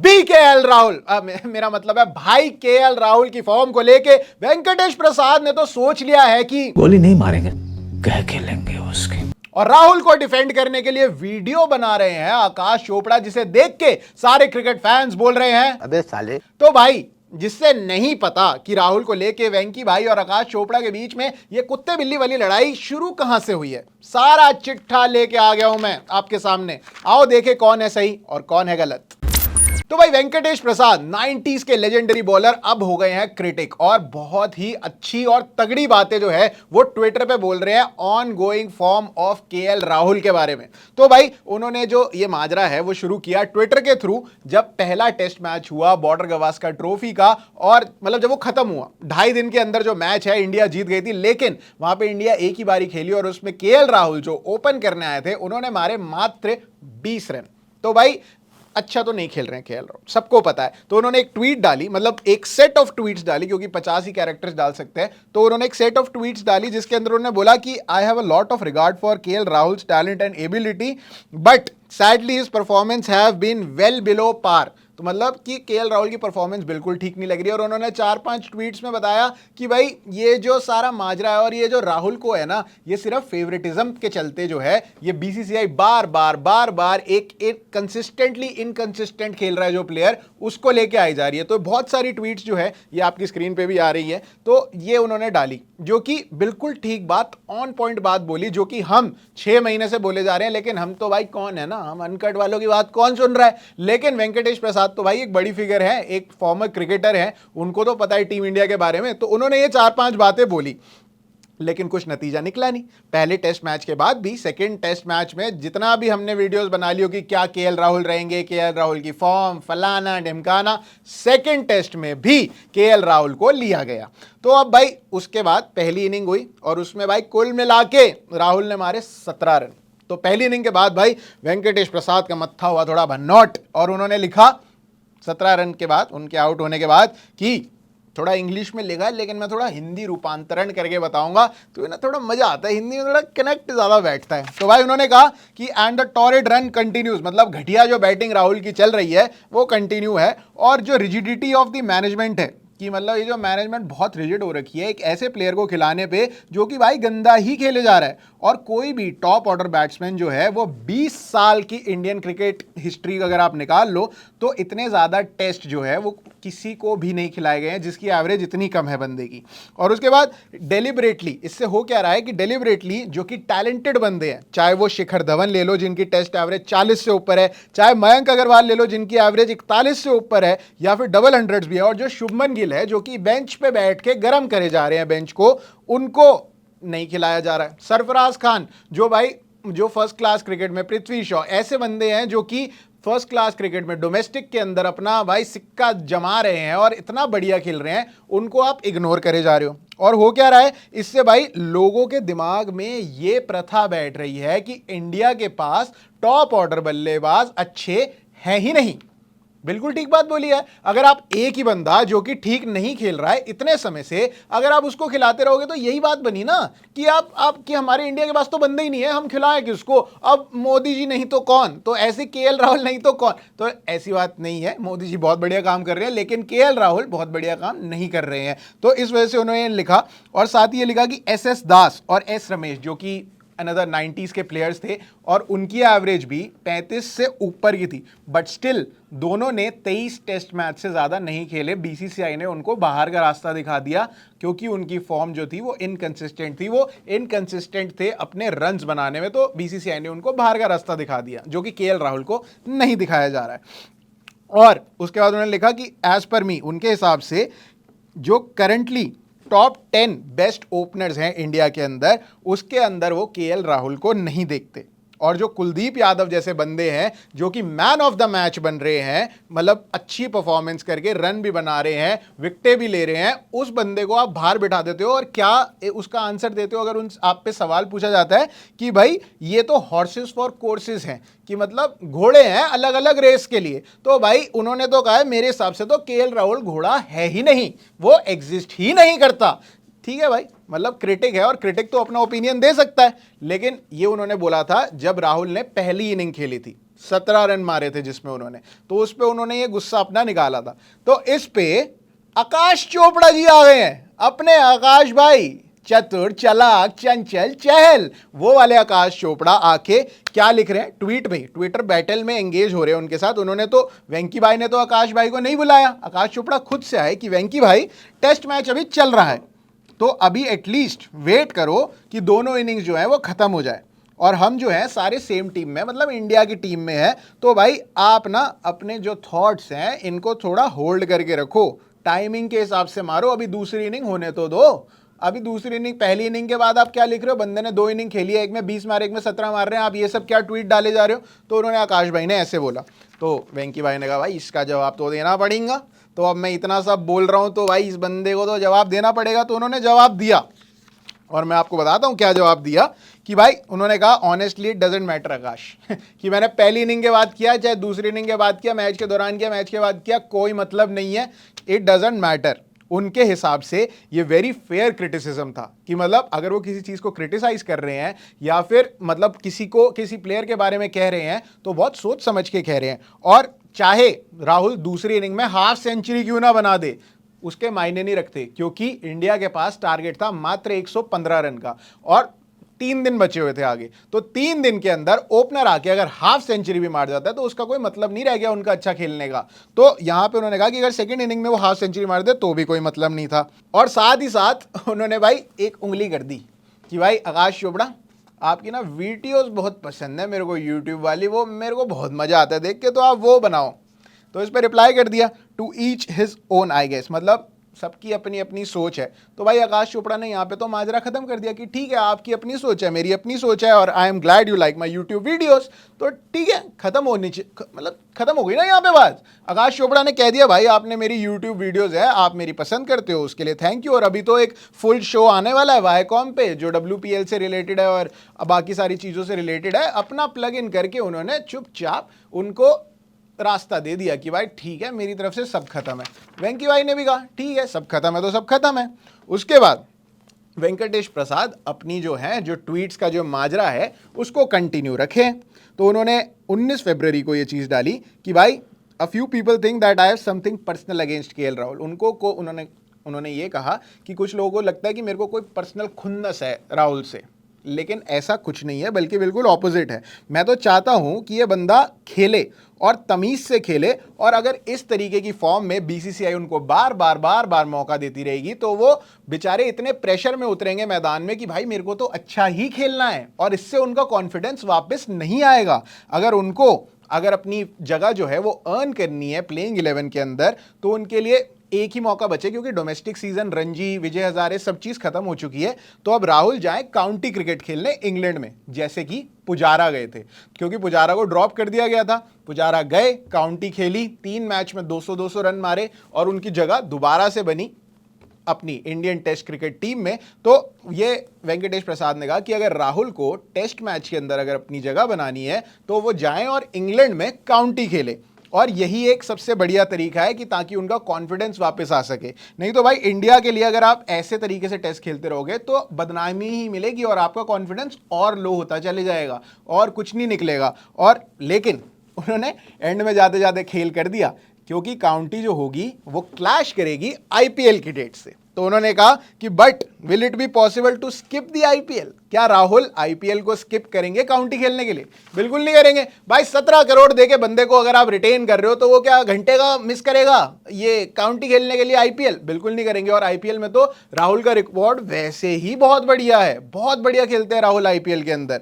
BKL Rahul, मेरा मतलब है भाई KL राहुल की फॉर्म को लेके वेंकटेश प्रसाद ने तो सोच लिया है कि गोली नहीं मारेंगे, कह के लेंगे उसकी। और राहुल को डिफेंड करने के लिए वीडियो बना रहे हैं आकाश चोपड़ा, जिसे देख के सारे क्रिकेट फैंस बोल रहे हैं अबे साले। तो भाई जिससे नहीं पता कि राहुल को लेके वेंकी भाई और आकाश चोपड़ा के बीच में ये कुत्ते बिल्ली वाली लड़ाई शुरू कहां से हुई है, सारा चिट्ठा लेके आ गया हूं मैं आपके सामने। आओ देखे कौन है सही और कौन है गलत। तो भाई वेंकटेश प्रसाद 90s के लेजेंडरी बॉलर अब हो गए हैं क्रिटिक, और बहुत ही अच्छी और तगड़ी बातें जो है वो ट्विटर पे बोल रहे हैं on going form of KL Rahul के बारे में। तो भाई उन्होंने जो ये माजरा है वो शुरू किया ट्विटर के थ्रू, जब पहला टेस्ट मैच हुआ बॉर्डर गवास्कर ट्रॉफी का, और मतलब जब वो खत्म हुआ 2.5 दिन के अंदर जो मैच है इंडिया जीत गई थी, लेकिन वहां पे इंडिया एक ही बारी खेली और उसमें KL राहुल जो ओपन करने आए थे उन्होंने मारे मात्र 20 रन। तो भाई अच्छा तो नहीं खेल रहे हैं KL राहुल, सबको पता है। तो उन्होंने एक ट्वीट डाली, मतलब एक सेट ऑफ ट्वीट्स डाली, क्योंकि 50 ही कैरेक्टर्स डाल सकते हैं, तो उन्होंने एक सेट ऑफ ट्वीट्स डाली जिसके अंदर उन्होंने बोला कि I have a lot of regard for KL Rahul's talent and ability, but sadly his performance have been well below par. तो मतलब कि KL राहुल की परफॉर्मेंस बिल्कुल ठीक नहीं लग रही है। और उन्होंने 4-5 ट्वीट्स में बताया कि भाई ये जो सारा माजरा है और ये जो राहुल को है ना, ये सिर्फ फेवरेटिज्म के चलते जो है ये BCCI बार बार एक कंसिस्टेंटली इनकंसिस्टेंट खेल रहा है जो प्लेयर, उसको लेके आई जा रही है। तो बहुत सारी ट्वीट्स जो है ये आपकी स्क्रीन पे भी आ रही है, तो ये उन्होंने डाली, जो कि बिल्कुल ठीक बात, ऑन पॉइंट बात बोली, जो कि हम 6 महीने से बोले जा रहे हैं, लेकिन हम तो भाई कौन है ना, हम अनकट वालों की बात कौन सुन रहा है। लेकिन वेंकटेश प्रसाद तो भाई एक बड़ी फिगर है, एक फॉर्मर क्रिकेटर है, उनको तो पता है टीम इंडिया के बारे में, तो उन्होंने ये 4-5 बातें बोली, लेकिन कुछ नतीजा निकला नहीं। पहले टेस्ट मैच के बाद भी सेकंड टेस्ट मैच में जितना भी हमने वीडियोस बना ली हो कि क्या KL राहुल रहेंगे, KL राहुल की फॉर्म फलाना ढिमकाना, सेकंड टेस्ट में भी KL राहुल को लिया गया। तो अब भाई उसके बाद पहली इनिंग हुई और उसमें भाई कुल मिला के राहुल ने मारे 17 रन। तो पहली इनिंग के बाद भाई वेंकटेश प्रसाद का मत्था हुआ थोड़ा भन्नौट, और उन्होंने लिखा 17 रन के बाद, उनके आउट होने के बाद, कि थोड़ा इंग्लिश में लिखा है लेकिन मैं थोड़ा हिंदी रूपांतरण करके बताऊंगा, तो ना थोड़ा मजा आता है, हिंदी में थोड़ा कनेक्ट ज्यादा बैठता है। तो भाई उन्होंने कहा कि and the torrid run continues, मतलब घटिया जो बैटिंग राहुल की चल रही है वो कंटिन्यू है, और जो रिजिडिटी ऑफ द मैनेजमेंट है, कि मतलब ये जो मैनेजमेंट बहुत रिजिड हो रखी है एक ऐसे प्लेयर को खिलाने पे जो कि भाई गंदा ही खेले जा रहा है। और कोई भी टॉप ऑर्डर बैट्समैन जो है वो 20 साल की इंडियन क्रिकेट हिस्ट्री अगर आप निकाल लो तो इतने ज़्यादा टेस्ट जो है वो किसी को भी नहीं खिलाए गए हैं जिसकी एवरेज इतनी कम है बंदे की। और उसके बाद डेलिबरेटली, इससे हो क्या रहा है कि डेलिबरेटली जो कि टैलेंटेड बंदे हैं, चाहे वो शिखर धवन ले लो जिनकी टेस्ट एवरेज 40 से ऊपर है, चाहे मयंक अग्रवाल ले लो जिनकी एवरेज 41 से ऊपर है, या फिर डबल हंड्रेड्स भी है, और जो शुभमन गिल है जो कि बेंच पे बैठ के गर्म करे जा रहे हैं बेंच को, उनको नहीं खिलाया जा रहा है। सरफराज खान जो भाई जो फर्स्ट क्लास क्रिकेट में, पृथ्वी शॉ, ऐसे बंदे हैं जो कि फर्स्ट क्लास क्रिकेट में डोमेस्टिक के अंदर अपना भाई सिक्का जमा रहे हैं और इतना बढ़िया खेल रहे हैं, उनको आप इग्नोर करे जा रहे हो। और हो क्या रहा है इससे भाई, लोगों के दिमाग में ये प्रथा बैठ रही है कि इंडिया के पास टॉप ऑर्डर बल्लेबाज अच्छे हैं ही नहीं। बिल्कुल ठीक बात बोली है। अगर आप एक ही बंदा जो कि ठीक नहीं खेल रहा है इतने समय से, अगर आप उसको खिलाते रहोगे तो यही बात बनी ना कि आप कि हमारे इंडिया के पास तो बंदे ही नहीं है, हम खिलाएं किसको, अब मोदी जी नहीं तो कौन, तो ऐसे KL राहुल नहीं तो कौन। तो ऐसी बात नहीं है, मोदी जी बहुत बढ़िया काम कर रहे हैं लेकिन KL राहुल बहुत बढ़िया काम नहीं कर रहे हैं। तो इस वजह से उन्होंने लिखा, और साथ ही ये लिखा कि SS दास और S रमेश जो कि अनदर 90s के प्लेयर्स थे और उनकी एवरेज भी 35 से ऊपर की थी, बट स्टिल दोनों ने 23 टेस्ट मैच से ज़्यादा नहीं खेले। BCCI ने उनको बाहर का रास्ता दिखा दिया क्योंकि उनकी फॉर्म जो थी वो इनकंसिस्टेंट थी, वो इनकंसिस्टेंट थे अपने रन्स बनाने में, तो BCCI ने उनको बाहर का रास्ता दिखा दिया जो कि KL राहुल को नहीं दिखाया जा रहा है। और उसके बाद उन्होंने लिखा कि एज पर मी, उनके हिसाब से जो करंटली टॉप 10 बेस्ट ओपनर्स हैं इंडिया के अंदर, उसके अंदर वो KL राहुल को नहीं देखते। और जो कुलदीप यादव जैसे बंदे हैं जो कि मैन ऑफ द मैच बन रहे हैं, मतलब अच्छी परफॉर्मेंस करके रन भी बना रहे हैं, विकेटें भी ले रहे हैं, उस बंदे को आप बाहर बिठा देते हो और क्या उसका आंसर देते हो। अगर उन आप पे सवाल पूछा जाता है कि भाई ये तो हॉर्सेस फॉर कोर्सेज हैं, कि मतलब घोड़े हैं अलग अलग रेस के लिए, तो भाई उन्होंने तो कहा है मेरे हिसाब से तो KL राहुल घोड़ा है ही नहीं, वो एग्जिस्ट ही नहीं करता। ठीक है भाई, मतलब क्रिटिक है और क्रिटिक तो अपना ओपिनियन दे सकता है, लेकिन ये उन्होंने बोला था जब राहुल ने पहली इनिंग खेली थी, 17 रन मारे थे जिसमें उन्होंने, तो उस पे उन्होंने ये गुस्सा अपना निकाला था। तो इस पे आकाश चोपड़ा जी आ गए हैं, अपने आकाश भाई, चतुर चालाक चंचल चहल, वो वाले आकाश चोपड़ा आके क्या लिख रहे हैं ट्वीट में, ट्विटर बैटल में एंगेज हो रहे हैं उनके साथ। उन्होंने तो, वेंकी भाई ने तो आकाश भाई को नहीं बुलाया, आकाश चोपड़ा खुद से आए कि वेंकी भाई टेस्ट मैच अभी चल रहा है, तो अभी एटलीस्ट वेट करो कि दोनों इनिंग्स जो है वो खत्म हो जाए और हम जो है सारे सेम टीम में, मतलब इंडिया की टीम में है। तो भाई आप ना अपने जो थॉट्स हैं इनको थोड़ा होल्ड करके रखो, टाइमिंग के हिसाब से मारो, अभी दूसरी इनिंग होने तो दो। अभी दूसरी इनिंग, पहली इनिंग के बाद आप क्या लिख रहे हो, बंदे ने 2 इनिंग खेली है, एक में 20 मारे, एक में 17 मार रहे हैं, आप ये सब क्या ट्वीट डाले जा रहे हो। तो उन्होंने, आकाश भाई ने ऐसे बोला, तो वेंकी भाई ने कहा भाई इसका जवाब तो देना पड़ेगा, तो अब मैं इतना सब बोल रहा हूँ तो भाई इस बंदे को तो जवाब देना पड़ेगा। तो उन्होंने जवाब दिया और मैं आपको बताता हूँ क्या जवाब दिया कि भाई उन्होंने कहा ऑनेस्टली इट डजंट मैटर आकाश कि मैंने पहली इनिंग के बाद किया चाहे दूसरी इनिंग के बाद किया, मैच के दौरान किया, मैच के बाद किया, कोई मतलब नहीं है, इट डजंट मैटर। उनके हिसाब से ये वेरी फेयर क्रिटिसिज्म था कि मतलब अगर वो किसी चीज़ को क्रिटिसाइज कर रहे हैं या फिर मतलब किसी को, किसी प्लेयर के बारे में कह रहे हैं तो बहुत सोच समझ के कह रहे हैं। और चाहे राहुल दूसरी इनिंग में हाफ सेंचुरी क्यों ना बना दे, उसके मायने नहीं रखते, क्योंकि इंडिया के पास टारगेट था मात्र 115 रन का और 3 दिन बचे हुए थे आगे। तो 3 दिन के अंदर ओपनर आके अगर हाफ सेंचुरी भी मार जाता है तो उसका कोई मतलब नहीं रह गया उनका अच्छा खेलने का। तो यहां पे उन्होंने कहा कि अगर सेकंड इनिंग में वो हाफ सेंचुरी मार दे तो भी कोई मतलब नहीं था। और साथ ही साथ उन्होंने भाई एक उंगली कर दी कि भाई आकाश चोपड़ा, आपकी ना वीडियोस बहुत पसंद है मेरे को, यूट्यूब वाली, वो मेरे को बहुत मजा आता है देख के, तो आप वो बनाओ। तो इस पर रिप्लाई कर दिया, to each his own I guess, मतलब सबकी अपनी अपनी सोच है। तो भाई आकाश चोपड़ा ने यहाँ पे तो माजरा खत्म कर दिया कि ठीक है आपकी अपनी सोच है, मेरी अपनी सोच है, और I am glad you like my YouTube videos. तो ठीक है, खत्म होनी चाहिए, मतलब खत्म हो गई ना यहाँ पे बात। आकाश चोपड़ा ने कह दिया भाई आपने मेरी यूट्यूब वीडियोस है, आप मेरी पसंद करते हो, उसके लिए थैंक यू। और अभी तो एक फुल शो आने वाला है वाईकॉम पे जो WPL से रिलेटेड है और बाकी सारी चीज़ों से रिलेटेड है। अपना प्लग इन करके उन्होंने चुपचाप उनको रास्ता दे दिया कि भाई ठीक है मेरी तरफ से सब खत्म है। वेंकी भाई ने भी कहा ठीक है सब खत्म है तो सब खत्म है। उसके बाद वेंकटेश प्रसाद अपनी जो है, जो ट्वीट्स का जो माजरा है उसको कंटिन्यू रखें। तो उन्होंने 19 फरवरी को ये चीज़ डाली कि भाई a few people think that I have something personal against KL Rahul. उन्होंने ये कहा कि कुछ लोगों को लगता है कि मेरे को कोई पर्सनल खुन्नस है राहुल से, लेकिन ऐसा कुछ नहीं है, बल्कि बिल्कुल ऑपोजिट है। मैं तो चाहता हूं कि ये बंदा खेले और तमीज से खेले, और अगर इस तरीके की फॉर्म में BCCI उनको बार बार मौका देती रहेगी तो वो बेचारे इतने प्रेशर में उतरेंगे मैदान में कि भाई मेरे को तो अच्छा ही खेलना है, और इससे उनका कॉन्फिडेंस वापस नहीं आएगा। अगर अपनी जगह जो है वो अर्न करनी है प्लेइंग 11 के अंदर, तो उनके लिए एक ही मौका बचे, क्योंकि डोमेस्टिक सीजन, रणजी, विजय हजारे, सब चीज खत्म हो चुकी है। तो अब राहुल जाए काउंटी क्रिकेट खेलने इंग्लैंड में, जैसे कि पुजारा गए थे, क्योंकि पुजारा को ड्रॉप कर दिया गया था। पुजारा गए, काउंटी खेली, 3 मैच में 200 रन मारे और उनकी जगह दोबारा से बनी अपनी इंडियन टेस्ट क्रिकेट टीम में। तो ये वेंकटेश प्रसाद ने कहा कि अगर राहुल को टेस्ट मैच के अंदर अगर अपनी जगह बनानी है तो वो जाएं और इंग्लैंड में काउंटी खेले, और यही एक सबसे बढ़िया तरीका है कि ताकि उनका कॉन्फिडेंस वापस आ सके। नहीं तो भाई इंडिया के लिए अगर आप ऐसे तरीके से टेस्ट खेलते रहोगे तो बदनामी ही मिलेगी और आपका कॉन्फिडेंस और लो होता चले जाएगा और कुछ नहीं निकलेगा। और लेकिन उन्होंने एंड में जाते जाते खेल कर दिया, क्योंकि काउंटी जो होगी वो क्लैश करेगी IPL की डेट से। तो उन्होंने कहा कि but will it be possible to skip the IPL, क्या राहुल IPL को स्किप करेंगे काउंटी खेलने के लिए? बिल्कुल नहीं करेंगे भाई। 17 करोड़ देके बंदे को अगर आप रिटेन कर रहे हो तो वो क्या घंटे का मिस करेगा ये काउंटी खेलने के लिए IPL? बिल्कुल नहीं करेंगे। और IPL में तो राहुल का रिकॉर्ड वैसे ही बहुत बढ़िया है, बहुत बढ़िया खेलते हैं राहुल IPL के अंदर।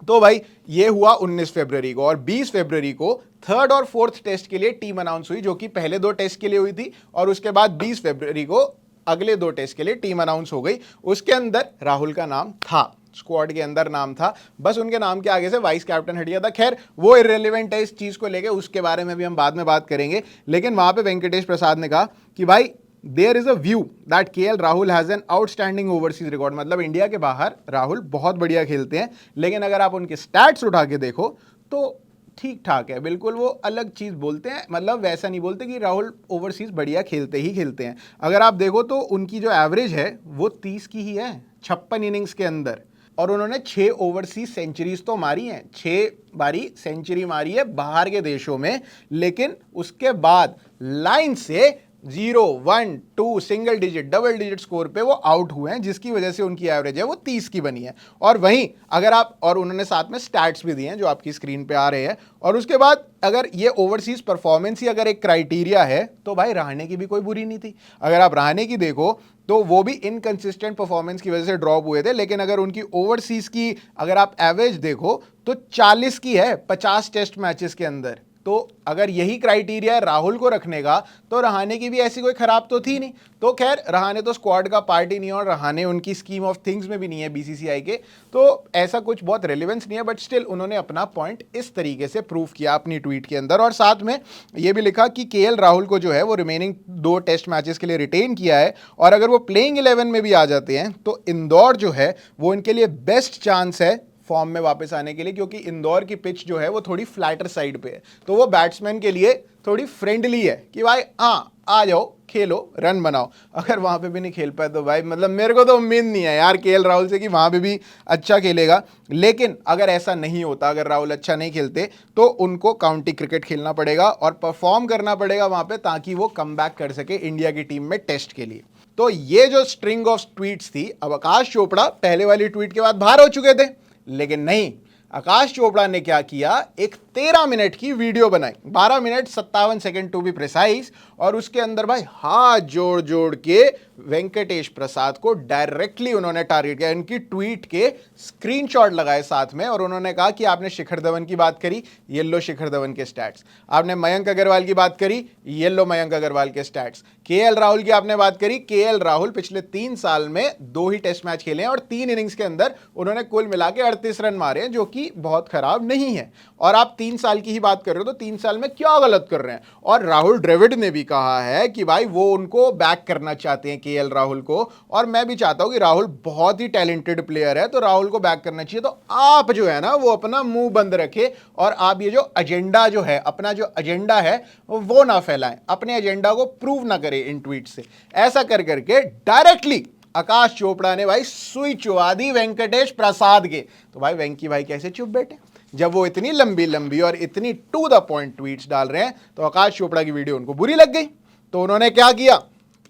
तो भाई ये हुआ 19 फरवरी को, और 20 फरवरी को 3rd और 4th टेस्ट के लिए टीम अनाउंस हुई, जो कि पहले 2 टेस्ट के लिए हुई थी, और उसके बाद 20 फरवरी को अगले 2 टेस्ट के लिए टीम अनाउंस हो गई। उसके अंदर राहुल का नाम था, स्क्वाड के अंदर नाम था, बस उनके नाम के आगे से वाइस कैप्टन हट गया था। खैर वो इररिलेवेंट है इस चीज को लेके, उसके बारे में भी हम बाद में बात करेंगे। लेकिन वहां पे वेंकटेश प्रसाद ने कहा कि भाई there is a view that KL Rahul has an outstanding overseas record, मतलब इंडिया के बाहर राहुल बहुत बढ़िया खेलते हैं, लेकिन अगर आप उनके स्टैट्स उठा के देखो तो ठीक ठाक है, बिल्कुल वो अलग चीज़ बोलते हैं, मतलब वैसा नहीं बोलते कि राहुल ओवरसीज बढ़िया खेलते ही खेलते हैं। अगर आप देखो तो उनकी जो एवरेज है वो 30 की ही है 56 इनिंग्स के अंदर, और उन्होंने 6 ओवरसीज सेंचुरीज तो मारी हैं, 6 बारी सेंचुरी मारी है बाहर के देशों में, लेकिन उसके बाद लाइन से 0, 1, 2 single digit double digit score पे वो आउट हुए हैं, जिसकी वजह से उनकी एवरेज है वो 30 की बनी है। और वहीं अगर आप, और उन्होंने साथ में स्टैट्स भी दिए हैं जो आपकी स्क्रीन पे आ रहे हैं। और उसके बाद अगर ये ओवरसीज परफॉर्मेंस ही अगर एक क्राइटेरिया है तो भाई रहाणे की भी कोई बुरी नहीं थी। अगर आप रहाणे की देखो तो वो भी इनकंसिस्टेंट परफॉर्मेंस की वजह से ड्रॉप हुए थे, लेकिन अगर उनकी ओवरसीज की अगर आप एवरेज देखो तो 40 की है 50 टेस्ट मैचेस के अंदर। तो अगर यही क्राइटेरिया है राहुल को रखने का तो रहाणे की भी ऐसी कोई खराब तो थी नहीं। तो खैर रहाणे तो स्क्वाड का पार्ट ही नहीं है और रहाणे उनकी स्कीम ऑफ थिंग्स में भी नहीं है बीसीसीआई के, तो ऐसा कुछ बहुत रेलेवेंस नहीं है। बट स्टिल उन्होंने अपना पॉइंट इस तरीके से प्रूव किया अपनी ट्वीट के अंदर, और साथ में ये भी लिखा कि केएल राहुल को जो है वो रिमेनिंग 2 टेस्ट मैचेस के लिए रिटेन किया है, और अगर वो प्लेइंग 11 में भी आ जाते हैं तो इंदौर जो है वो इनके लिए बेस्ट चांस है फॉर्म में वापस आने के लिए, क्योंकि इंदौर की पिच जो है वो थोड़ी फ्लैटर साइड पे है, तो वो बैट्समैन के लिए थोड़ी फ्रेंडली है कि भाई हाँ आ जाओ खेलो रन बनाओ। अगर वहां पे भी नहीं खेल पाए तो भाई मतलब मेरे को तो उम्मीद नहीं है यार केएल राहुल से कि वहां पे भी अच्छा खेलेगा। लेकिन अगर ऐसा नहीं होता, अगर राहुल अच्छा नहीं खेलते तो उनको काउंटी क्रिकेट खेलना पड़ेगा और परफॉर्म करना पड़ेगा वहां पे, ताकि वो कम बैक कर सके इंडिया की टीम में टेस्ट के लिए। तो ये जो स्ट्रिंग ऑफ ट्वीट्स थी, अब आकाश चोपड़ा पहले वाली ट्वीट के बाद बाहर हो चुके थे, लेकिन नहीं, आकाश चोपड़ा ने क्या किया, एक 13 मिनट की वीडियो बनाई, 12 minute 57 second to be precise, और उसके अंदर भाई हाथ जोड़ जोड़ के वेंकटेश प्रसाद को डायरेक्टली उन्होंने टारगेट किया, इनकी ट्वीट के स्क्रीनशॉट लगाए साथ में, और उन्होंने कहा कि आपने शिखर धवन की बात करी, ये लो शिखर धवन के स्टैट्स, आपने मयंक अग्रवाल की बात करी, ये लो मयंक अग्रवाल के स्टैट्स, केएल राहुल की आपने बात करी, केएल राहुल पिछले 3 साल में 2 ही टेस्ट मैच खेले हैं और 3 इनिंग्स के अंदर उन्होंने कुल मिला के 38 रन मारे हैं, जो कि बहुत खराब नहीं है। और आप 3 साल की ही बात कर रहे हो तो 3 साल में क्या गलत कर रहे हैं। और राहुल द्रविड़ ने भी कहा है कि भाई वो उनको बैक करना चाहते हैं केएल राहुल को, और मैं भी चाहता हूं कि राहुल बहुत ही टैलेंटेड प्लेयर है तो राहुल को बैक करना चाहिए। तो आप जो है ना वो अपना मुंह बंद रखे और आप ये जो एजेंडा जो है, अपना जो एजेंडा है वो ना फैलाएं, अपने एजेंडा को प्रूव ना करें इन ट्वीट से। ऐसा कर करके डायरेक्टली आकाश चोपड़ा ने भाई सुई चुवा दी वेंकटेश प्रसाद के। तो भाई वेंकी भाई कैसे चुप बैठे जब वो इतनी लंबी लंबी और इतनी टू द पॉइंट ट्वीट्स डाल रहे हैं। तो आकाश चोपड़ा की वीडियो उनको बुरी लग गई, तो उन्होंने क्या किया,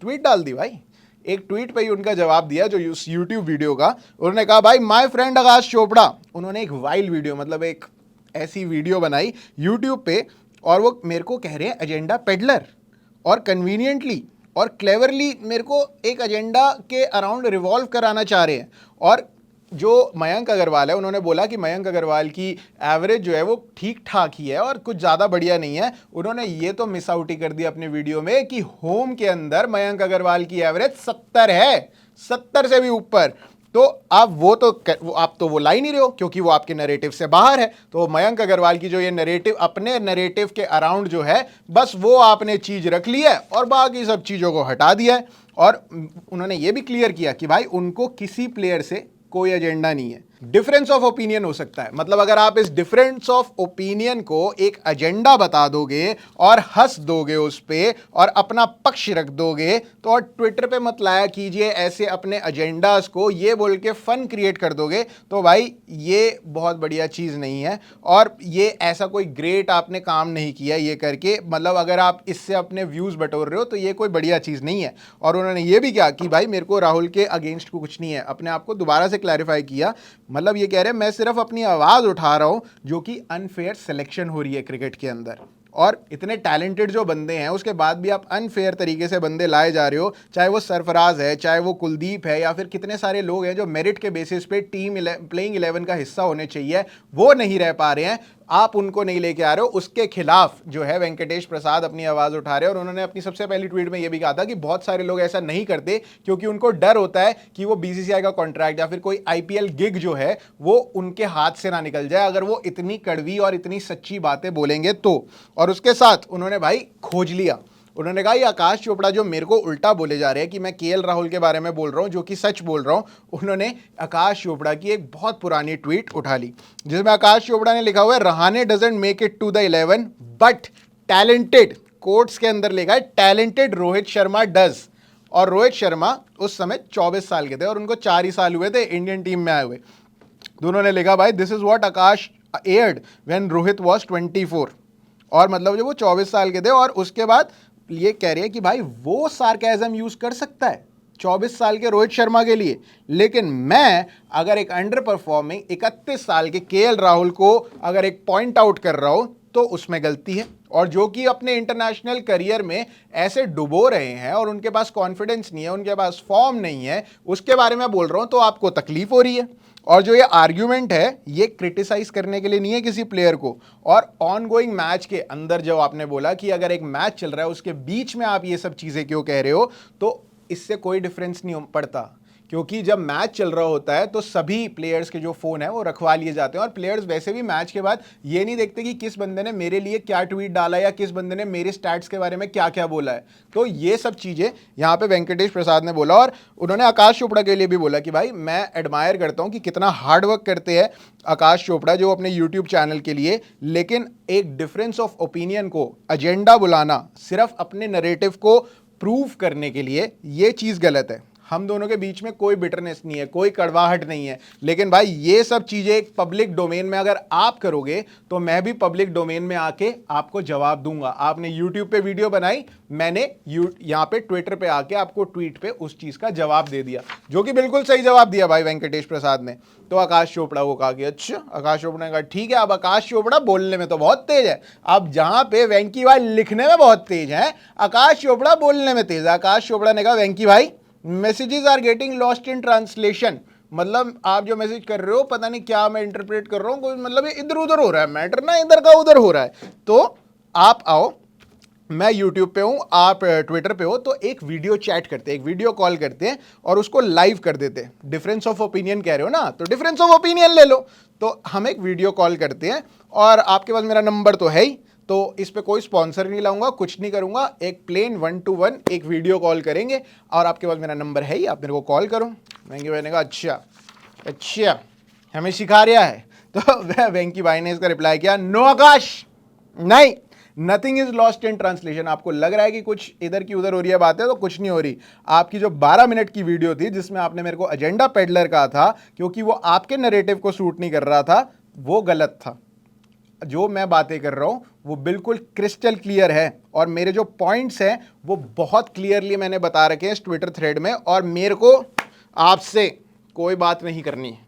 ट्वीट डाल दी भाई। एक ट्वीट पे ही उनका जवाब दिया जो यूट्यूब वीडियो का, उन्होंने कहा भाई माय फ्रेंड आकाश चोपड़ा। उन्होंने एक वाइल्ड वीडियो, मतलब एक ऐसी वीडियो बनाई यूट्यूब पे, और वो मेरे को कह रहे हैं एजेंडा पेडलर, और कन्वीनियंटली और क्लेवरली मेरे को एक एजेंडा के अराउंड रिवॉल्व कराना चाह रहे हैं। और जो मयंक अग्रवाल है, उन्होंने बोला कि मयंक अग्रवाल की एवरेज जो है वो ठीक ठाक ही है और कुछ ज़्यादा बढ़िया नहीं है। उन्होंने ये तो मिस आउट ही कर दिया अपने वीडियो में कि होम के अंदर मयंक अग्रवाल की एवरेज 70 है, 70 से भी ऊपर। तो आप आप वो ला ही नहीं रहे हो, क्योंकि वो आपके नैरेटिव से बाहर है। तो मयंक अग्रवाल की जो ये नैरेटिव, अपने नैरेटिव के अराउंड जो है, बस वो आपने चीज रख ली है और बाकी सब चीज़ों को हटा दिया है। और उन्होंने ये भी क्लियर किया कि भाई उनको किसी प्लेयर से कोई एजेंडा नहीं है। डिफरेंस ऑफ ओपिनियन हो सकता है, मतलब अगर आप इस डिफरेंस ऑफ ओपिनियन को एक एजेंडा बता दोगे और हंस दोगे उस पे और अपना पक्ष रख दोगे, तो और ट्विटर पे मत लाया कीजिए ऐसे अपने एजेंडास को, ये बोल के फन क्रिएट कर दोगे, तो भाई ये बहुत बढ़िया चीज़ नहीं है। और ये ऐसा कोई ग्रेट आपने काम नहीं किया ये करके, मतलब अगर आप इससे अपने व्यूज़ बटोर रहे हो तो ये कोई बढ़िया चीज़ नहीं है। और उन्होंने ये भी कहा कि भाई मेरे को राहुल के अगेंस्ट को कुछ नहीं है, अपने आप को दोबारा से क्लैरिफाई किया, मतलब ये कह रहे हैं मैं सिर्फ अपनी आवाज़ उठा रहा हूं जो कि अनफेयर सिलेक्शन हो रही है क्रिकेट के अंदर। और इतने टैलेंटेड जो बंदे हैं उसके बाद भी आप अनफेयर तरीके से बंदे लाए जा रहे हो, चाहे वो सरफराज है, चाहे वो कुलदीप है, या फिर कितने सारे लोग हैं जो मेरिट के बेसिस पे प्लेइंग 11 का हिस्सा होने चाहिए, वो नहीं रह पा रहे हैं, आप उनको नहीं लेके आ रहे हो। उसके खिलाफ जो है वेंकटेश प्रसाद अपनी आवाज़ उठा रहे हैं। और उन्होंने अपनी सबसे पहली ट्वीट में ये भी कहा था कि बहुत सारे लोग ऐसा नहीं करते क्योंकि उनको डर होता है कि वो बीसीसीआई का कॉन्ट्रैक्ट या फिर कोई आईपीएल गिग जो है वो उनके हाथ से ना निकल जाए अगर वो इतनी कड़वी और इतनी सच्ची बातें बोलेंगे तो। और उसके साथ उन्होंने भाई खोज लिया, उन्होंने कहा ये आकाश चोपड़ा जो मेरे को उल्टा बोले जा रहे हैं कि मैं केएल राहुल के बारे में बोल रहा हूं जो कि सच बोल रहा हूं। उन्होंने आकाश चोपड़ा की एक बहुत पुरानी ट्वीट उठा ली जिसमें आकाश चोपड़ा ने लिखा हुआ है Rahane doesn't make it to the 11 but talented, quotes के अंदर लिखा है टैलेंटेड रोहित शर्मा डज। और रोहित शर्मा उस समय 24 साल के थे और उनको 4 ही साल हुए थे इंडियन टीम में आए हुए। दोनों ने लिखा भाई this is what Akash aired when Rohit was 24, और मतलब जब वो 24 साल के थे, और उसके बाद ये कह रही है कि भाई वो सार्केज्म यूज कर सकता है 24 साल के रोहित शर्मा के लिए, लेकिन मैं अगर एक अंडर परफॉर्मिंग 31 साल के केएल राहुल को अगर एक पॉइंट आउट कर रहा हूं तो उसमें गलती है। और जो कि अपने इंटरनेशनल करियर में ऐसे डुबो रहे हैं और उनके पास कॉन्फिडेंस नहीं है, उनके पास फॉर्म नहीं है, उसके बारे में बोल रहा हूं तो आपको तकलीफ हो रही है। और जो ये आर्ग्यूमेंट है ये क्रिटिसाइज करने के लिए नहीं है किसी प्लेयर को, और ऑन गोइंग मैच के अंदर जो आपने बोला कि अगर एक मैच चल रहा है उसके बीच में आप ये सब चीजें क्यों कह रहे हो, तो इससे कोई डिफरेंस नहीं पड़ता, क्योंकि जब मैच चल रहा होता है तो सभी प्लेयर्स के जो फोन है वो रखवा लिए जाते हैं, और प्लेयर्स वैसे भी मैच के बाद ये नहीं देखते कि किस बंदे ने मेरे लिए क्या ट्वीट डाला या किस बंदे ने मेरे स्टैट्स के बारे में क्या क्या बोला है। तो ये सब चीजें यहाँ पे वेंकटेश प्रसाद ने बोला, और उन्होंने आकाश चोपड़ा के लिए भी बोला कि भाई मैं एडमायर करता हूँ कि कितना हार्डवर्क करते हैं आकाश चोपड़ा जो अपने यूट्यूब चैनल के लिए, लेकिन एक डिफरेंस ऑफ ओपिनियन को एजेंडा बुलाना सिर्फ अपने नरेटिव को प्रूव करने के लिए, ये चीज़ गलत है। हम दोनों के बीच में कोई बिटरनेस नहीं है, कोई कड़वाहट नहीं है, लेकिन भाई ये सब चीज़ें एक पब्लिक डोमेन में अगर आप करोगे तो मैं भी पब्लिक डोमेन में आके आपको जवाब दूंगा। आपने यूट्यूब पे वीडियो बनाई, मैंने यहाँ पे ट्विटर पे आके आपको ट्वीट पे उस चीज़ का जवाब दे दिया, जो कि बिल्कुल सही जवाब दिया भाई वेंकटेश प्रसाद ने। तो आकाश चोपड़ा को कहा कि अच्छा, आकाश चोपड़ा ने कहा ठीक है, अब आकाश चोपड़ा बोलने में तो बहुत तेज है, अब जहां पे वेंकी भाई लिखने में बहुत तेज है, आकाश चोपड़ा बोलने में तेज है। आकाश चोपड़ा ने कहा वेंकी भाई messages are getting lost in translation, मतलब आप जो मैसेज कर रहे हो पता नहीं क्या मैं इंटरप्रेट कर रहा हूँ, कोई मतलब इधर उधर हो रहा है मैटर ना, इधर का उधर हो रहा है। तो आप आओ, मैं यूट्यूब पे हूँ, आप ट्विटर पे हो, तो एक वीडियो चैट करते हैं, एक वीडियो कॉल करते हैं और उसको लाइव कर देते हैं। डिफरेंस ऑफ ओपिनियन कह रहे हो ना, तो डिफरेंस ऑफ ओपिनियन ले लो। तो हम एक वीडियो कॉल करते हैं, और आपके पास मेरा नंबर तो है ही, तो इस पे कोई स्पॉन्सर नहीं लाऊंगा, कुछ नहीं करूंगा, एक प्लेन 1-to-1 एक वीडियो कॉल करेंगे, और आपके पास मेरा नंबर है ही, आप मेरे को कॉल करो। वेंकी भाई ने कहा अच्छा हमें सिखा रहा है। तो वेंकी भाई ने इसका रिप्लाई किया नो आकाश, नहीं, nothing is lost in translation. आपको लग रहा है कि कुछ इधर की उधर हो रही है बातें, तो कुछ नहीं हो रही। आपकी जो 12 मिनट की वीडियो थी जिसमें आपने मेरे को एजेंडा पेडलर कहा था, क्योंकि वो आपके नैरेटिव को सूट नहीं कर रहा था, वो गलत था। जो मैं बातें कर रहा हूं वो बिल्कुल क्रिस्टल क्लियर है, और मेरे जो पॉइंट्स हैं वो बहुत क्लियरली मैंने बता रखे हैं इस ट्विटर थ्रेड में, और मेरे को आपसे कोई बात नहीं करनी है।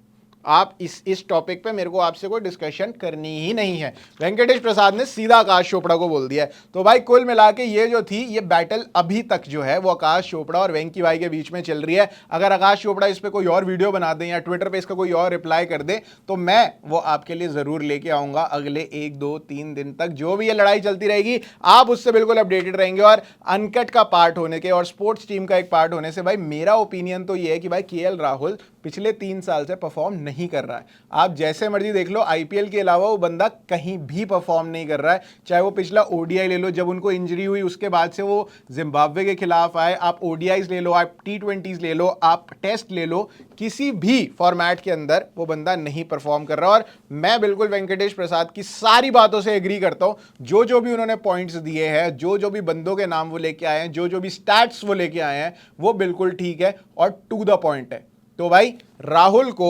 आप इस टॉपिक पे मेरे को आपसे कोई डिस्कशन करनी ही नहीं है। वेंकटेश प्रसाद ने सीधा आकाश चोपड़ा को बोल दिया है। तो भाई कुल मिला के ये जो थी ये बैटल अभी तक जो है वो आकाश चोपड़ा और वेंकी भाई के बीच में चल रही है। अगर आकाश चोपड़ा इस पर कोई और वीडियो बना दें या ट्विटर पर इसका कोई और रिप्लाई कर दे तो मैं वो आपके लिए ज़रूर लेके आऊँगा अगले 1-2-3 दिन तक। जो भी ये लड़ाई चलती रहेगी आप उससे बिल्कुल अपडेटेड रहेंगे। और अनकट का पार्ट होने के और स्पोर्ट्स टीम का एक पार्ट होने से भाई मेरा ओपिनियन तो ये है कि भाई केएल राहुल पिछले 3 साल से परफॉर्म नहीं कर रहा है। आप जैसे मर्जी देख लो, आईपीएल के अलावा वो बंदा कहीं भी परफॉर्म नहीं कर रहा है। चाहे वो पिछला ओडीआई ले लो, जब उनको इंजरी हुई उसके बाद से वो जिम्बाब्वे के खिलाफ आए, आप ओडीआईज ले लो, आप टी20s ले लो, आप टेस्ट ले लो, किसी भी फॉर्मेट के अंदर वो बंदा नहीं परफॉर्म कर रहा। और मैं बिल्कुल वेंकटेश प्रसाद की सारी बातों से एग्री करता हूं। जो भी उन्होंने पॉइंट्स दिए हैं, जो भी बंदों के नाम वो लेके आए हैं, जो भी स्टैट्स वो लेके आए हैं, वो बिल्कुल ठीक है और टू द पॉइंट है। तो भाई राहुल को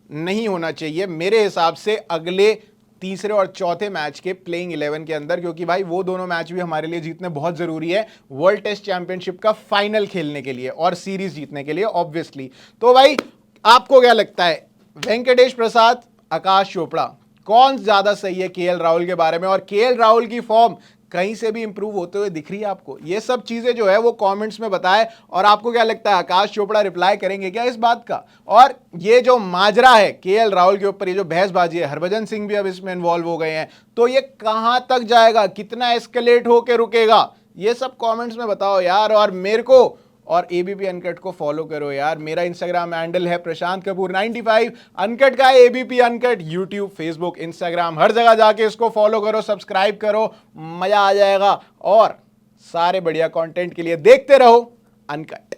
नहीं होना चाहिए मेरे हिसाब से अगले तीसरे और चौथे मैच के प्लेइंग 11 के अंदर, क्योंकि भाई वो दोनों मैच भी हमारे लिए जीतने बहुत जरूरी है वर्ल्ड टेस्ट चैंपियनशिप का फाइनल खेलने के लिए और सीरीज जीतने के लिए ऑब्वियसली। तो भाई आपको क्या लगता है, वेंकटेश प्रसाद, आकाश चोपड़ा, कौन ज्यादा सही है केएल राहुल के बारे में? और केएल राहुल की फॉर्म कहीं से भी इंप्रूव होते हुए दिख रही है आपको? ये सब चीजें जो है वो कमेंट्स में बताएं। और आपको क्या लगता है, आकाश चोपड़ा रिप्लाई करेंगे क्या इस बात का? और ये जो माजरा है केएल राहुल के ऊपर, ये जो बहसबाजी है, हरभजन सिंह भी अब इसमें इन्वॉल्व हो गए हैं, तो ये कहां तक जाएगा, कितना एस्केलेट होके रुकेगा, ये सब कमेंट्स में बताओ यार। और मेरे को और एबीपी अनकट को फॉलो करो यार। मेरा इंस्टाग्राम हैंडल है प्रशांत कपूर 95, अनकट का ABP uncut, YouTube, Facebook, Instagram, हर जगह जाके इसको फॉलो करो, सब्सक्राइब करो, मजा आ जाएगा। और सारे बढ़िया कंटेंट के लिए देखते रहो अनकट।